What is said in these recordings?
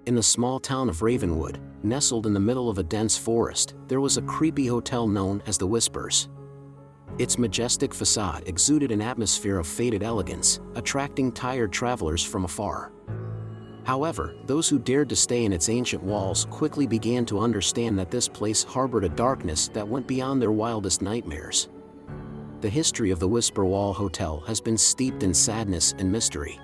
In the small town of Ravenwood, nestled in the middle of a dense forest, there was a creepy hotel known as the Whispers. Its majestic facade exuded an atmosphere of faded elegance, attracting tired travelers from afar. However, those who dared to stay in its ancient walls quickly began to understand that this place harbored a darkness that went beyond their wildest nightmares. The history of the Whisper Wall Hotel has been steeped in sadness and mystery.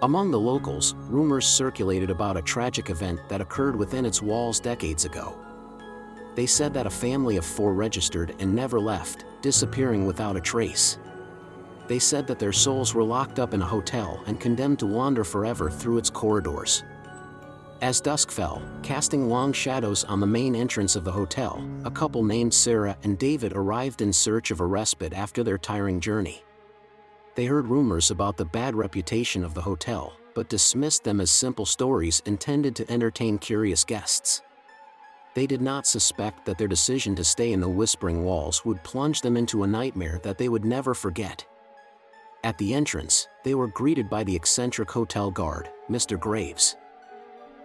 Among the locals, rumors circulated about a tragic event that occurred within its walls decades ago. They said that a family of 4 registered and never left, disappearing without a trace. They said that their souls were locked up in a hotel and condemned to wander forever through its corridors. As dusk fell, casting long shadows on the main entrance of the hotel, a couple named Sarah and David arrived in search of a respite after their tiring journey. They heard rumors about the bad reputation of the hotel, but dismissed them as simple stories intended to entertain curious guests. They did not suspect that their decision to stay in the Whispering Walls would plunge them into a nightmare that they would never forget. At the entrance, they were greeted by the eccentric hotel guard, Mr. Graves.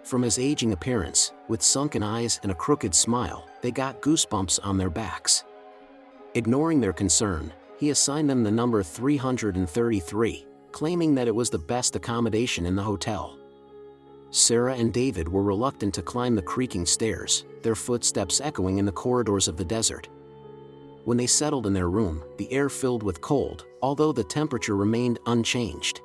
From his aging appearance, with sunken eyes and a crooked smile, they got goosebumps on their backs. Ignoring their concern, he assigned them the number 333, claiming that it was the best accommodation in the hotel. Sarah and David were reluctant to climb the creaking stairs, their footsteps echoing in the corridors of the desert. When they settled in their room, the air filled with cold, although the temperature remained unchanged.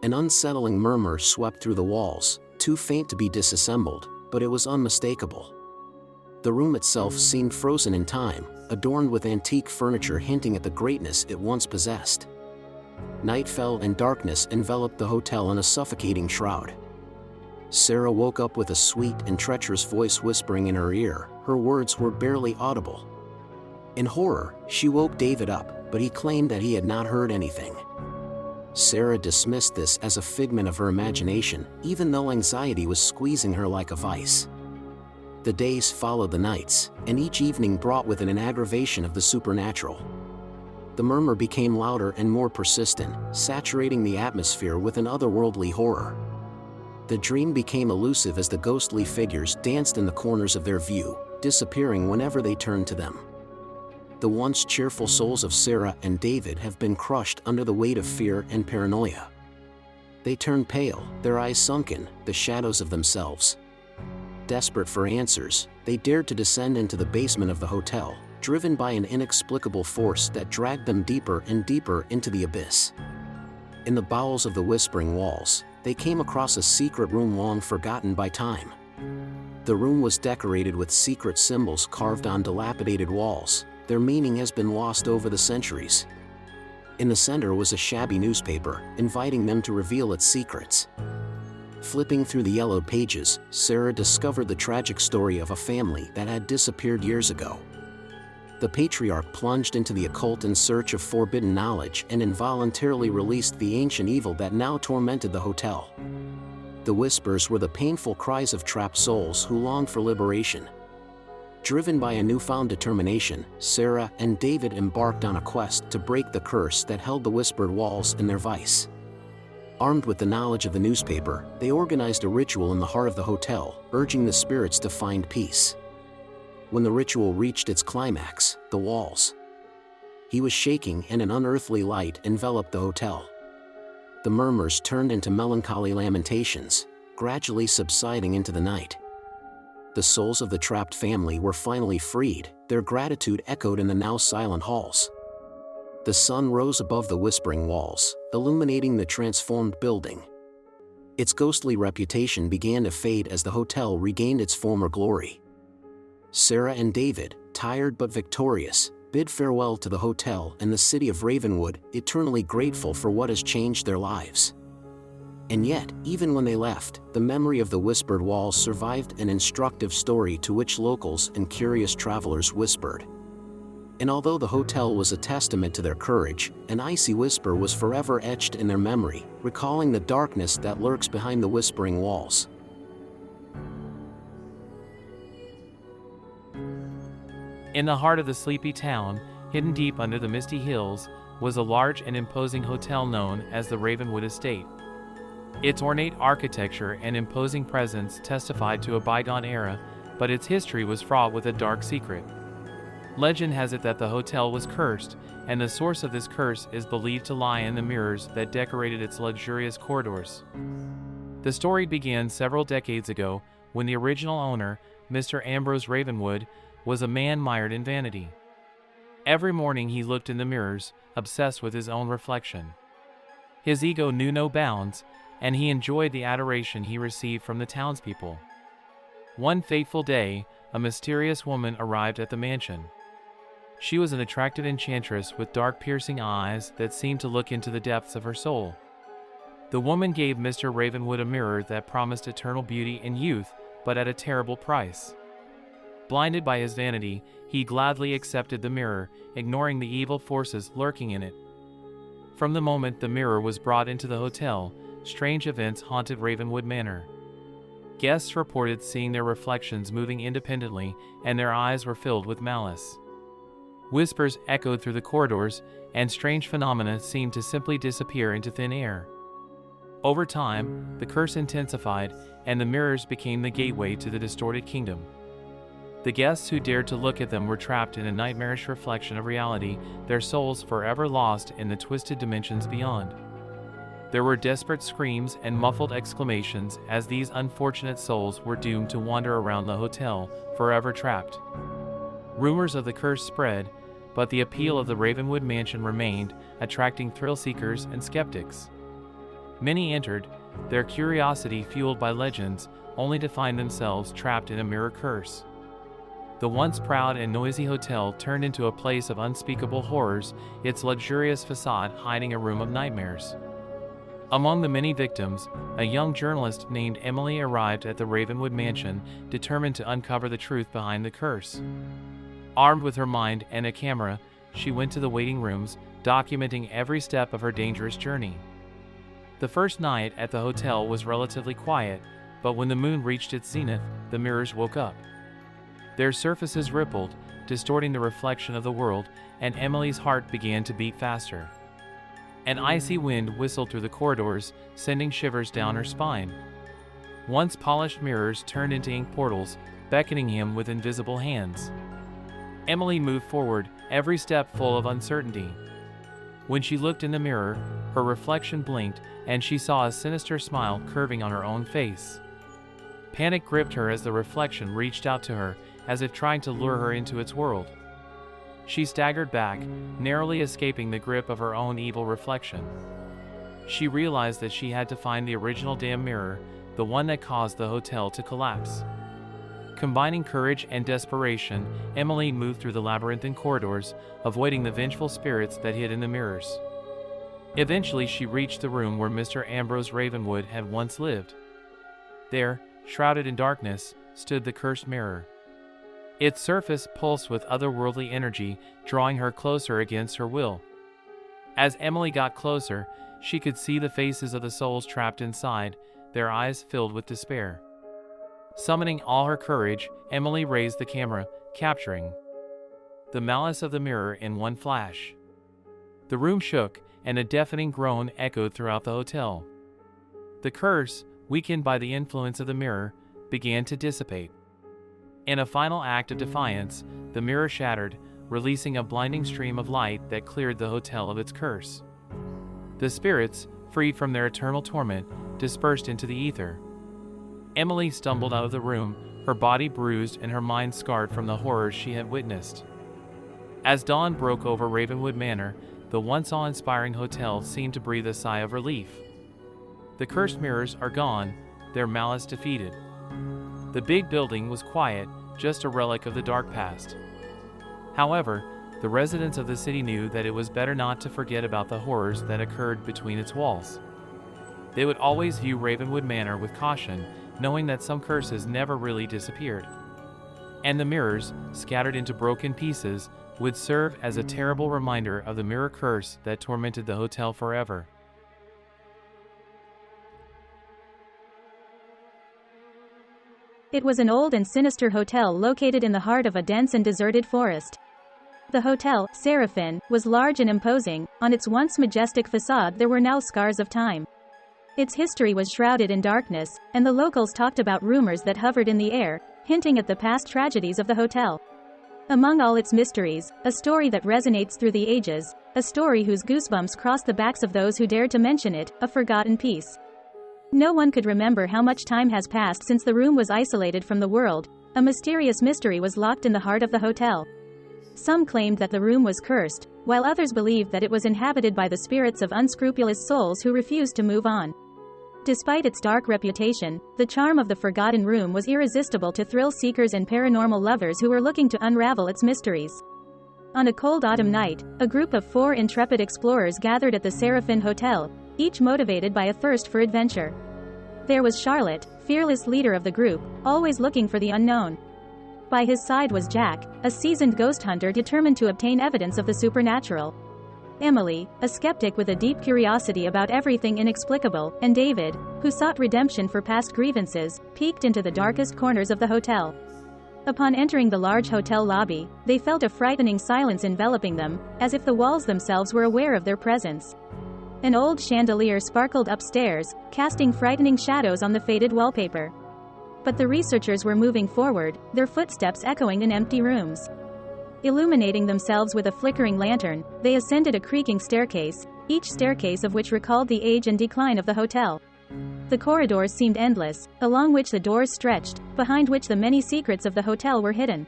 An unsettling murmur swept through the walls, too faint to be disassembled, but it was unmistakable. The room itself seemed frozen in time, adorned with antique furniture hinting at the greatness it once possessed. Night fell and darkness enveloped the hotel in a suffocating shroud. Sarah woke up with a sweet and treacherous voice whispering in her ear. Her words were barely audible. In horror, she woke David up, but he claimed that he had not heard anything. Sarah dismissed this as a figment of her imagination, even though anxiety was squeezing her like a vice. The days followed the nights, and each evening brought with it an aggravation of the supernatural. The murmur became louder and more persistent, saturating the atmosphere with an otherworldly horror. The dream became elusive as the ghostly figures danced in the corners of their view, disappearing whenever they turned to them. The once cheerful souls of Sarah and David have been crushed under the weight of fear and paranoia. They turned pale, their eyes sunken, the shadows of themselves. Desperate for answers, they dared to descend into the basement of the hotel, driven by an inexplicable force that dragged them deeper and deeper into the abyss. In the bowels of the Whispering Walls, they came across a secret room long forgotten by time. The room was decorated with secret symbols carved on dilapidated walls. Their meaning has been lost over the centuries. In the center was a shabby newspaper, inviting them to reveal its secrets. Flipping through the yellowed pages, Sarah discovered the tragic story of a family that had disappeared years ago. The patriarch plunged into the occult in search of forbidden knowledge and involuntarily released the ancient evil that now tormented the hotel. The whispers were the painful cries of trapped souls who longed for liberation. Driven by a newfound determination, Sarah and David embarked on a quest to break the curse that held the whispered walls in their vice. Armed with the knowledge of the newspaper, they organized a ritual in the heart of the hotel, urging the spirits to find peace. When the ritual reached its climax, the walls. He was shaking and an unearthly light enveloped the hotel. The murmurs turned into melancholy lamentations, gradually subsiding into the night. The souls of the trapped family were finally freed, their gratitude echoed in the now silent halls. The sun rose above the Whispering Walls, illuminating the transformed building. Its ghostly reputation began to fade as the hotel regained its former glory. Sarah and David, tired but victorious, bid farewell to the hotel and the city of Ravenwood, eternally grateful for what has changed their lives. And yet, even when they left, the memory of the Whispered Walls survived, an instructive story to which locals and curious travelers whispered. And although the hotel was a testament to their courage, an icy whisper was forever etched in their memory, recalling the darkness that lurks behind the Whispering Walls. In the heart of the sleepy town, hidden deep under the misty hills, was a large and imposing hotel known as the Ravenwood Estate. Its ornate architecture and imposing presence testified to a bygone era, but its history was fraught with a dark secret. Legend has it that the hotel was cursed, and the source of this curse is believed to lie in the mirrors that decorated its luxurious corridors. The story began several decades ago when the original owner, Mr. Ambrose Ravenwood, was a man mired in vanity. Every morning he looked in the mirrors, obsessed with his own reflection. His ego knew no bounds, and he enjoyed the adoration he received from the townspeople. One fateful day, a mysterious woman arrived at the mansion. She was an attractive enchantress with dark, piercing eyes that seemed to look into the depths of her soul. The woman gave Mr. Ravenwood a mirror that promised eternal beauty and youth, but at a terrible price. Blinded by his vanity, he gladly accepted the mirror, ignoring the evil forces lurking in it. From the moment the mirror was brought into the hotel, strange events haunted Ravenwood Manor. Guests reported seeing their reflections moving independently, and their eyes were filled with malice. Whispers echoed through the corridors, and strange phenomena seemed to simply disappear into thin air. Over time, the curse intensified, and the mirrors became the gateway to the distorted kingdom. The guests who dared to look at them were trapped in a nightmarish reflection of reality, their souls forever lost in the twisted dimensions beyond. There were desperate screams and muffled exclamations as these unfortunate souls were doomed to wander around the hotel, forever trapped. Rumors of the curse spread, but the appeal of the Ravenwood Mansion remained, attracting thrill-seekers and skeptics. Many entered, their curiosity fueled by legends, only to find themselves trapped in a mirror curse. The once proud and noisy hotel turned into a place of unspeakable horrors, its luxurious facade hiding a room of nightmares. Among the many victims, a young journalist named Emily arrived at the Ravenwood Mansion, determined to uncover the truth behind the curse. Armed with her mind and a camera, she went to the waiting rooms, documenting every step of her dangerous journey. The first night at the hotel was relatively quiet, but when the moon reached its zenith, the mirrors woke up. Their surfaces rippled, distorting the reflection of the world, and Emily's heart began to beat faster. An icy wind whistled through the corridors, sending shivers down her spine. Once polished mirrors turned into ink portals, beckoning him with invisible hands. Emily moved forward, every step full of uncertainty. When she looked in the mirror, her reflection blinked, and she saw a sinister smile curving on her own face. Panic gripped her as the reflection reached out to her, as if trying to lure her into its world. She staggered back, narrowly escaping the grip of her own evil reflection. She realized that she had to find the original damn mirror, the one that caused the hotel to collapse. Combining courage and desperation, Emily moved through the labyrinthine corridors, avoiding the vengeful spirits that hid in the mirrors. Eventually, she reached the room where Mr. Ambrose Ravenwood had once lived. There, shrouded in darkness, stood the cursed mirror. Its surface pulsed with otherworldly energy, drawing her closer against her will. As Emily got closer, she could see the faces of the souls trapped inside, their eyes filled with despair. Summoning all her courage, Emily raised the camera, capturing the malice of the mirror in one flash. The room shook, and a deafening groan echoed throughout the hotel. The curse, weakened by the influence of the mirror, began to dissipate. In a final act of defiance, the mirror shattered, releasing a blinding stream of light that cleared the hotel of its curse. The spirits, freed from their eternal torment, dispersed into the ether. Emily stumbled out of the room, her body bruised and her mind scarred from the horrors she had witnessed. As dawn broke over Ravenwood Manor, the once awe-inspiring hotel seemed to breathe a sigh of relief. The cursed mirrors are gone, their malice defeated. The big building was quiet, just a relic of the dark past. However, the residents of the city knew that it was better not to forget about the horrors that occurred between its walls. They would always view Ravenwood Manor with caution, knowing that some curses never really disappeared. And the mirrors, scattered into broken pieces, would serve as a terrible reminder of the mirror curse that tormented the hotel forever. It was an old and sinister hotel located in the heart of a dense and deserted forest. The hotel, Seraphim, was large and imposing. On its once majestic facade there were now scars of time. Its history was shrouded in darkness, and the locals talked about rumors that hovered in the air, hinting at the past tragedies of the hotel. Among all its mysteries, a story that resonates through the ages, a story whose goosebumps cross the backs of those who dared to mention it, a forgotten piece. No one could remember how much time has passed since the room was isolated from the world. A mysterious mystery was locked in the heart of the hotel. Some claimed that the room was cursed, while others believed that it was inhabited by the spirits of unscrupulous souls who refused to move on. Despite its dark reputation, the charm of the Forgotten Room was irresistible to thrill seekers and paranormal lovers who were looking to unravel its mysteries. On a cold autumn night, a group of 4 intrepid explorers gathered at the Seraphim Hotel, each motivated by a thirst for adventure. There was Charlotte, fearless leader of the group, always looking for the unknown. By his side was Jack, a seasoned ghost hunter determined to obtain evidence of the supernatural. Emily, a skeptic with a deep curiosity about everything inexplicable, and David, who sought redemption for past grievances, peeked into the darkest corners of the hotel. Upon entering the large hotel lobby, they felt a frightening silence enveloping them, as if the walls themselves were aware of their presence. An old chandelier sparkled upstairs, casting frightening shadows on the faded wallpaper. But the researchers were moving forward, their footsteps echoing in empty rooms. Illuminating themselves with a flickering lantern, they ascended a creaking staircase, each staircase of which recalled the age and decline of the hotel. The corridors seemed endless, along which the doors stretched, behind which the many secrets of the hotel were hidden.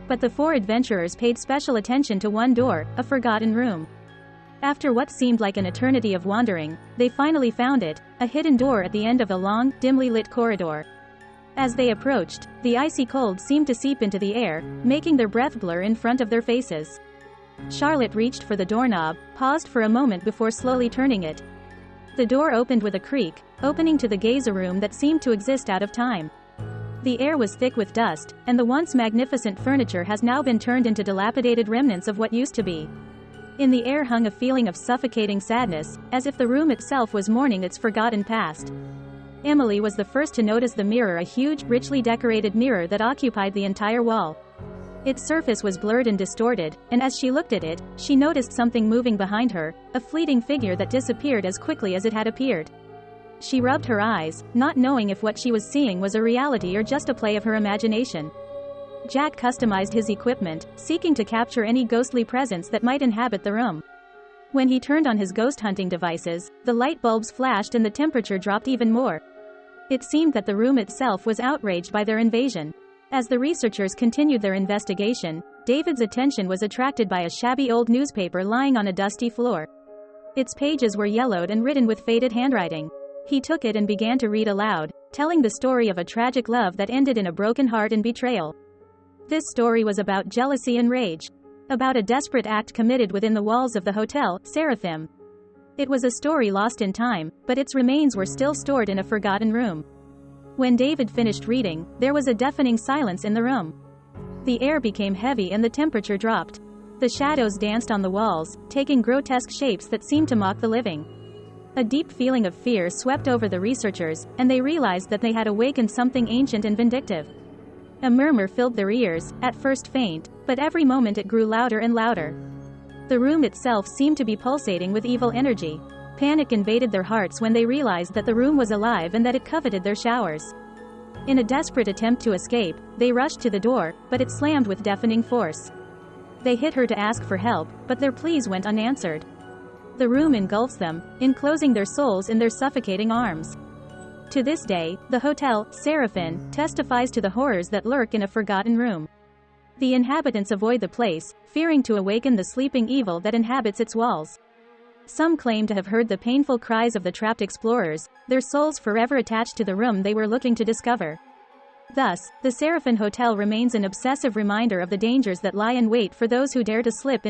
But the 4 adventurers paid special attention to one door, a forgotten room. After what seemed like an eternity of wandering, they finally found it, a hidden door at the end of a long, dimly lit corridor. As they approached, the icy cold seemed to seep into the air, making their breath blur in front of their faces. Charlotte reached for the doorknob, paused for a moment before slowly turning it. The door opened with a creak, opening to the gaze room that seemed to exist out of time. The air was thick with dust, and the once magnificent furniture has now been turned into dilapidated remnants of what used to be. In the air hung a feeling of suffocating sadness, as if the room itself was mourning its forgotten past. Emily was the first to notice the mirror, a huge, richly decorated mirror that occupied the entire wall. Its surface was blurred and distorted, and as she looked at it, she noticed something moving behind her, a fleeting figure that disappeared as quickly as it had appeared. She rubbed her eyes, not knowing if what she was seeing was a reality or just a play of her imagination. Jack customized his equipment, seeking to capture any ghostly presence that might inhabit the room. When he turned on his ghost hunting devices, the light bulbs flashed and the temperature dropped even more. It seemed that the room itself was outraged by their invasion. As the researchers continued their investigation, David's attention was attracted by a shabby old newspaper lying on a dusty floor. Its pages were yellowed and written with faded handwriting. He took it and began to read aloud, telling the story of a tragic love that ended in a broken heart and betrayal. This story was about jealousy and rage. About a desperate act committed within the walls of the hotel, Seraphim. It was a story lost in time, but its remains were still stored in a forgotten room. When David finished reading, there was a deafening silence in the room. The air became heavy and the temperature dropped. The shadows danced on the walls, taking grotesque shapes that seemed to mock the living. A deep feeling of fear swept over the researchers, and they realized that they had awakened something ancient and vindictive. A murmur filled their ears, at first faint, but every moment it grew louder and louder. The room itself seemed to be pulsating with evil energy. Panic invaded their hearts when they realized that the room was alive and that it coveted their showers. In a desperate attempt to escape, they rushed to the door, but it slammed with deafening force. They hit her to ask for help, but their pleas went unanswered. The room engulfs them, enclosing their souls in their suffocating arms. To this day, the hotel, Seraphim, testifies to the horrors that lurk in a forgotten room. The inhabitants avoid the place, fearing to awaken the sleeping evil that inhabits its walls. Some claim to have heard the painful cries of the trapped explorers, their souls forever attached to the room they were looking to discover. Thus, the Seraphim Hotel remains an obsessive reminder of the dangers that lie in wait for those who dare to slip in